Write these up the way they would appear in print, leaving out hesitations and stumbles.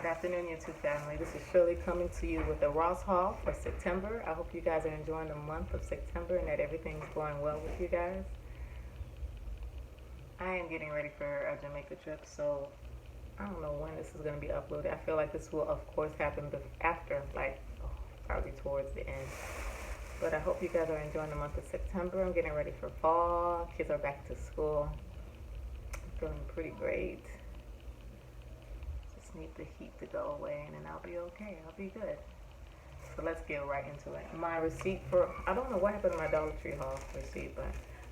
Good afternoon, YouTube family. This is Shirley coming to you with the Ross haul for September. I hope you guys are enjoying the month of September and that everything's going well with you guys. I am getting ready for a Jamaica trip, so I don't know when this is going to be uploaded. I feel like this will, of course, happen after, probably towards the end. But I hope you guys are enjoying the month of September. I'm getting ready for fall. Kids are back to school. I'm feeling pretty great. Need the heat to go away and then I'll be okay. I'll be good. So let's get right into it. My receipt for, I don't know what happened to my Dollar Tree haul receipt, but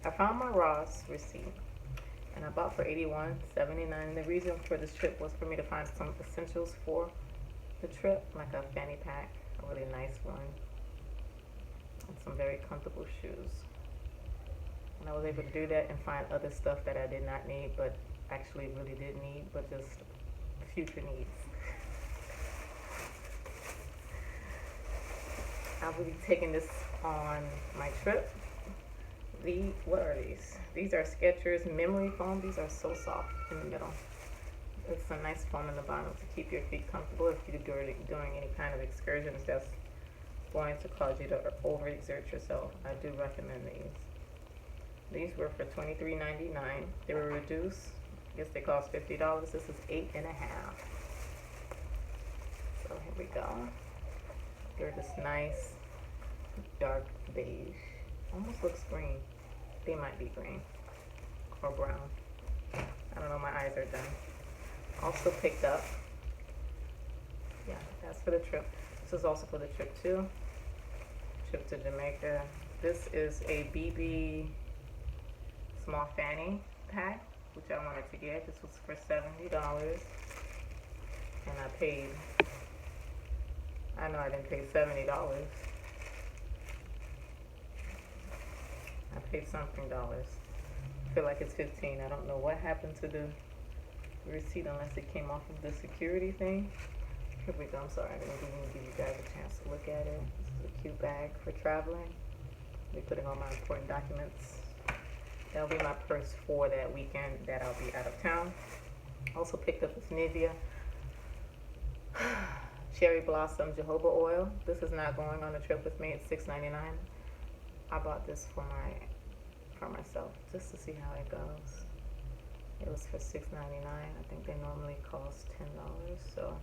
I found my Ross receipt and I bought for $81.79. And the reason for this trip was for me to find some essentials for the trip, like a fanny pack, a really nice one, and some very comfortable shoes. And I was able to do that and find other stuff that I did not need, but actually really did need, but just future needs. I will be taking this on my trip. What are these? These are Skechers memory foam. These are so soft in the middle. It's a nice foam in the bottom to keep your feet comfortable if you're doing any kind of excursions that's going to cause you to overexert yourself. I do recommend these. These were for $23.99. They were reduced. I guess they cost $50. This is 8.5. So here we go. They're this nice dark beige. Almost looks green. They might be green or brown. I don't know, my eyes are done. Also picked up, yeah, that's for the trip. This is also for the trip too. Trip to Jamaica. This is a BB small fanny pack, which I wanted to get. This was for $70, and I know I didn't pay $70. I paid something dollars. I feel like it's 15. I don't know what happened to the receipt unless it came off of the security thing. Here we go. I'm sorry, I didn't even give you guys a chance to look at it. This is a cute bag for traveling. I'll be putting all my important documents. That'll be my purse for that weekend that I'll be out of town. Also picked up this Nivea Cherry Blossom Jojoba Oil. This is not going on the trip with me. It's $6.99. I bought this for myself just to see how it goes. It was for $6.99. I think they normally cost $10. So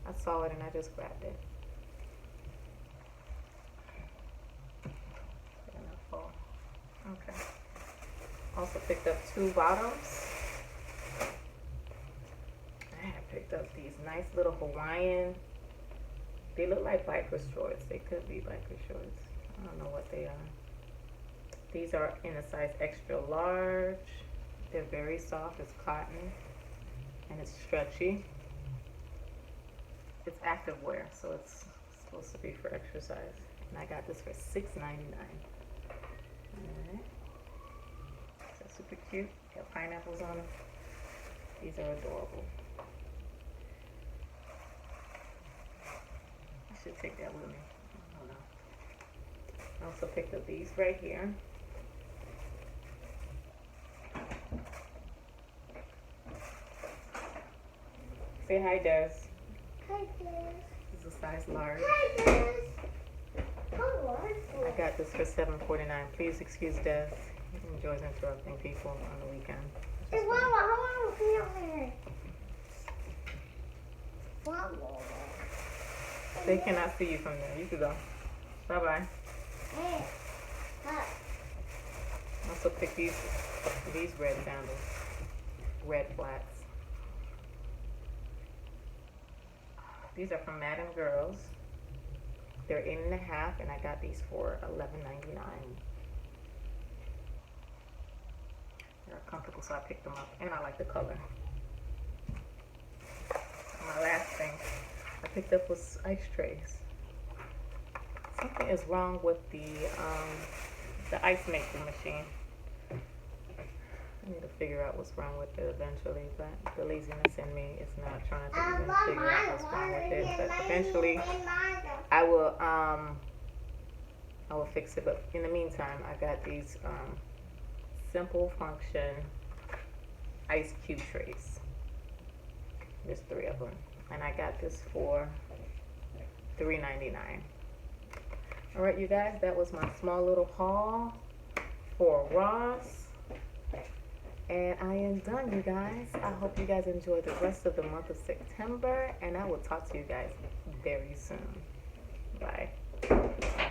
I saw it and I just grabbed it. Okay. Also picked up two bottoms. I picked up these nice little Hawaiian. They look like biker shorts. They could be biker shorts. I don't know what they are. These are in a size extra large. They're very soft. It's cotton and it's stretchy. It's active wear, so it's supposed to be for exercise. And I got this for $6.99. Alright. Super cute. Got pineapples on them. These are adorable. I should take that with me. I don't know. I also picked up these right here. Say hi, Des. Hi, Des. This is a size large. Hi, Des. How wonderful. I got this for $7.49. Please excuse Des. He enjoys interrupting people on the weekend. Hey, Mama, how come here? Mama. They cannot see you from there. You can go. Bye-bye. Hey. Hi. Also pick these red sandals. Red flats. These are from Madam Girls. They're 8.5, and I got these for $11.99. They're comfortable, so I picked them up, and I like the color. My last thing I picked up was ice trays. Something is wrong with the ice making machine. I need to figure out what's wrong with it eventually, but the laziness in me is not trying to even figure out what's wrong with it. But eventually, I will fix it. But in the meantime, I got these simple function ice cube trays. There's 3 of them. and I got this for $3.99. All right, you guys, that was my small little haul for Ross. And I am done, you guys. I hope you guys enjoy the rest of the month of September, and I will talk to you guys very soon. Bye.